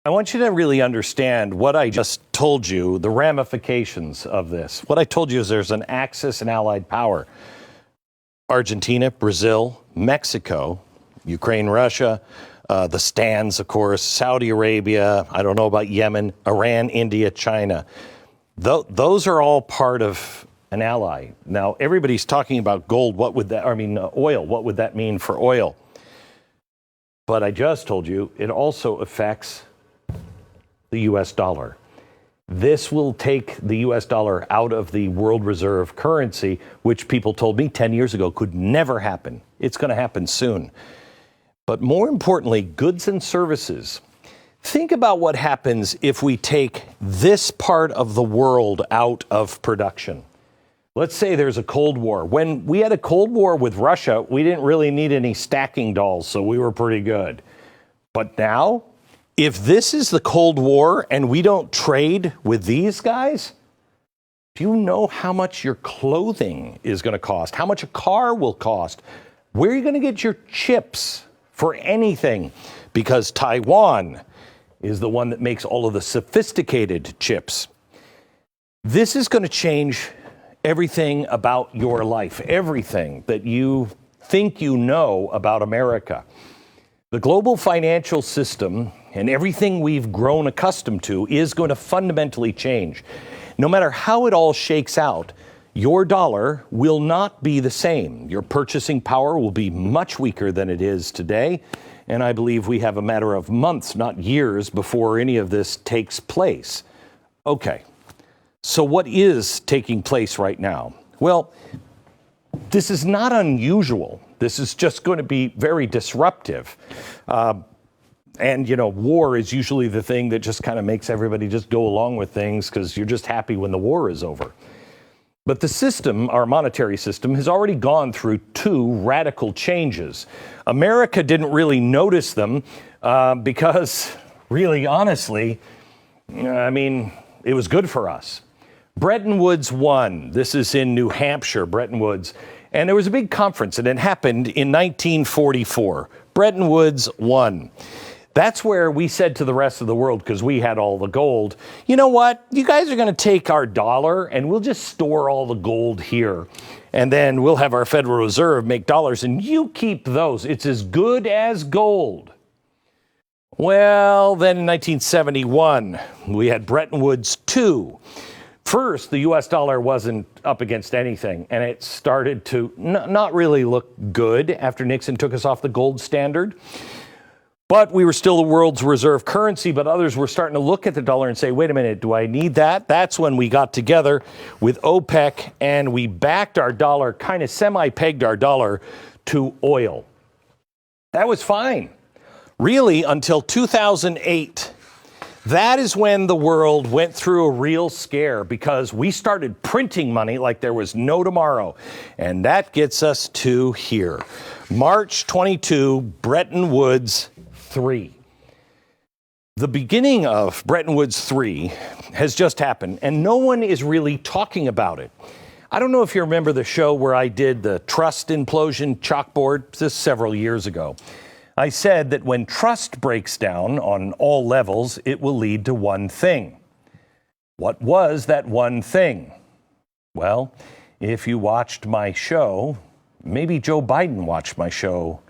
I want you to really understand what I just told you, the ramifications of this. What I told you is there's an Axis and allied power. Argentina, Brazil, Mexico, Ukraine, Russia, the stands, of course, Saudi Arabia, I don't know about Yemen, Iran, India, China. Those are all part of an ally. Now, everybody's talking about gold. Oil. What would that mean for oil? But I just told you it also affects the U.S. dollar. This will take the U.S. dollar out of the world reserve currency, which people told me 10 years ago could never happen. It's going to happen soon. But more importantly, goods and services. Think about what happens if we take this part of the world out of production. Let's say there's a Cold War. When we had a Cold War with Russia, we didn't really need any stacking dolls, so we were pretty good. But now, if this is the Cold War and we don't trade with these guys, do you know how much your clothing is going to cost? How much a car will cost? Where are you going to get your chips for anything? Because Taiwan is the one that makes all of the sophisticated chips. This is going to change everything about your life, everything that you think you know about America. The global financial system and everything we've grown accustomed to is going to fundamentally change. No matter how it all shakes out, your dollar will not be the same. Your purchasing power will be much weaker than it is today. And I believe we have a matter of months, not years, before any of this takes place. Okay, so what is taking place right now? Well, this is not unusual. This is just going to be very disruptive. And, war is usually the thing that just kind of makes everybody just go along with things because you're just happy when the war is over. But the system, our monetary system, has already gone through two radical changes. America didn't really notice them because, really, honestly, it was good for us. Bretton Woods won. This is in New Hampshire, Bretton Woods. And there was a big conference, and it happened in 1944. Bretton Woods won. That's where we said to the rest of the world, because we had all the gold, you know what? You guys are going to take our dollar, and we'll just store all the gold here. And then we'll have our Federal Reserve make dollars, and you keep those. It's as good as gold. Well, then in 1971, we had Bretton Woods II. First, the U.S. dollar wasn't up against anything, and it started to not really look good after Nixon took us off the gold standard. But we were still the world's reserve currency, but others were starting to look at the dollar and say, wait a minute, do I need that? That's when we got together with OPEC, and we backed our dollar, kind of semi-pegged our dollar to oil. That was fine, really, until 2008. That is when the world went through a real scare because we started printing money like there was no tomorrow. And that gets us to here. March 22, Bretton Woods III. The beginning of Bretton Woods III has just happened, and no one is really talking about it. I don't know if you remember the show where I did the trust implosion chalkboard. This several years ago. I said that when trust breaks down on all levels, it will lead to one thing. What was that one thing? Well, if you watched my show, maybe Joe Biden watched my show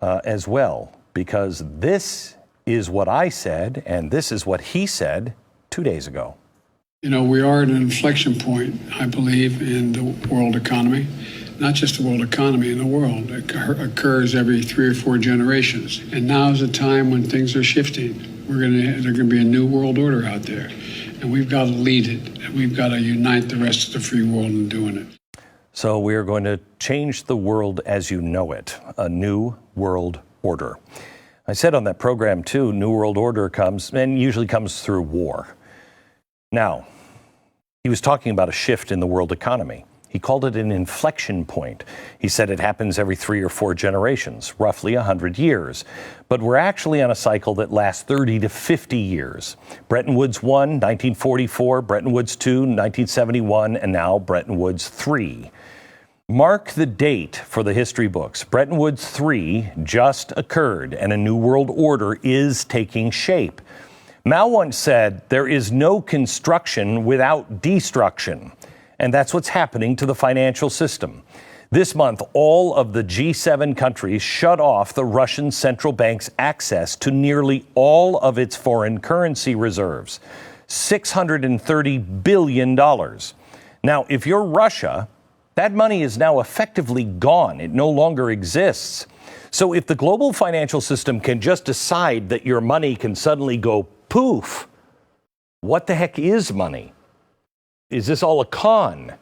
as well, because this is what I said, and this is what he said 2 days ago. We are at an inflection point, I believe, in the world economy. Not just the world economy, in the world. It occurs every 3 or 4 generations. And now is a time when things are shifting. There's going to be a new world order out there. And we've got to lead it. And we've got to unite the rest of the free world in doing it. So we're going to change the world as you know it. A new world order. I said on that program, too, new world order comes, and usually comes through war. Now, he was talking about a shift in the world economy. He called it an inflection point. He said it happens every 3 or 4 generations, roughly 100 years. But we're actually on a cycle that lasts 30 to 50 years. Bretton Woods I, 1944, Bretton Woods II, 1971, and now Bretton Woods III. Mark the date for the history books. Bretton Woods III just occurred, and a new world order is taking shape. Mao once said, "There is no construction without destruction." And that's what's happening to the financial system. This month, all of the G7 countries shut off the Russian central bank's access to nearly all of its foreign currency reserves, $630 billion. Now, if you're Russia, that money is now effectively gone. It no longer exists. So if the global financial system can just decide that your money can suddenly go poof, what the heck is money? Is this all a con?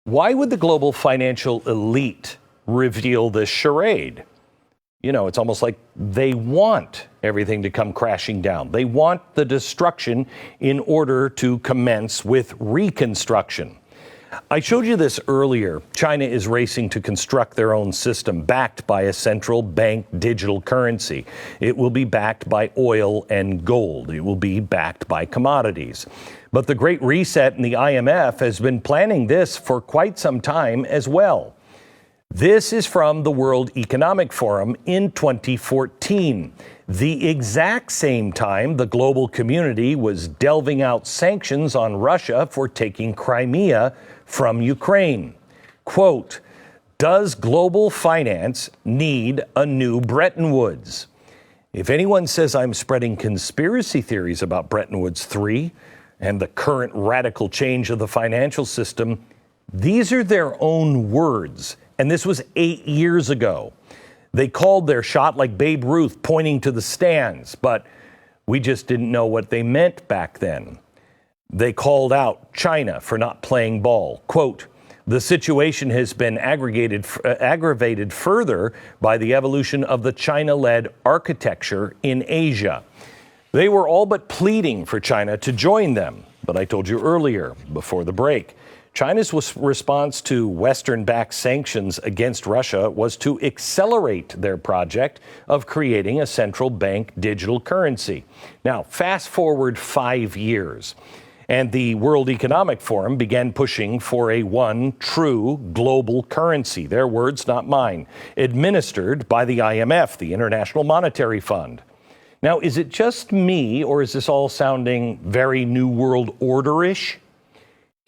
Why would the global financial elite reveal this charade? You know, it's almost like they want everything to come crashing down. They want the destruction in order to commence with reconstruction. I showed you this earlier. China is racing to construct their own system backed by a central bank digital currency. It will be backed by oil and gold. It will be backed by commodities. But the Great Reset and the IMF has been planning this for quite some time as well. This is from the World Economic Forum in 2014, the exact same time the global community was delving out sanctions on Russia for taking Crimea from Ukraine. Quote, "Does global finance need a new Bretton Woods?" If anyone says I'm spreading conspiracy theories about Bretton Woods 3 and the current radical change of the financial system, these are their own words. And this was 8 years ago. They called their shot like Babe Ruth pointing to the stands, but we just didn't know what they meant back then. They called out China for not playing ball. Quote, "The situation has been aggravated further by the evolution of the China-led architecture in Asia." They were all but pleading for China to join them. But I told you earlier, before the break, China's response to Western-backed sanctions against Russia was to accelerate their project of creating a central bank digital currency. Now, fast forward 5 years, and the World Economic Forum began pushing for a one true global currency, their words, not mine, administered by the IMF, the International Monetary Fund. Now, is it just me, or is this all sounding very New World Order-ish?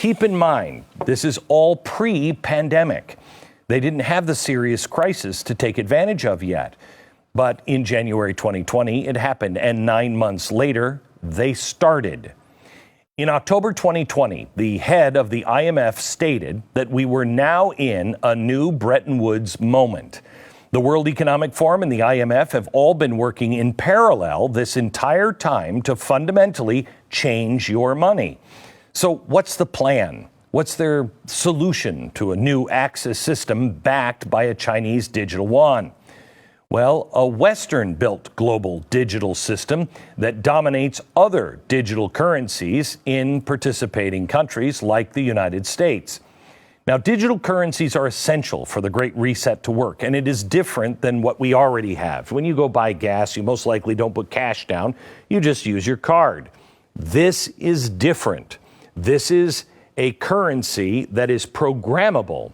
Keep in mind, this is all pre-pandemic. They didn't have the serious crisis to take advantage of yet. But in January 2020, it happened, and 9 months later, they started. In October 2020, the head of the IMF stated that we were now in a new Bretton Woods moment. The World Economic Forum and the IMF have all been working in parallel this entire time to fundamentally change your money. So what's the plan? What's their solution to a new Axis system backed by a Chinese digital yuan? Well, a Western-built global digital system that dominates other digital currencies in participating countries like the United States. Now, digital currencies are essential for the Great Reset to work, and it is different than what we already have. When you go buy gas, you most likely don't put cash down. You just use your card. This is different. This is a currency that is programmable.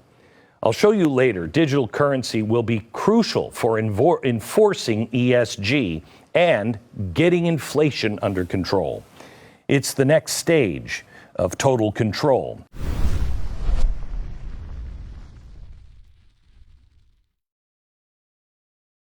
I'll show you later. Digital currency will be crucial for enforcing ESG and getting inflation under control. It's the next stage of total control.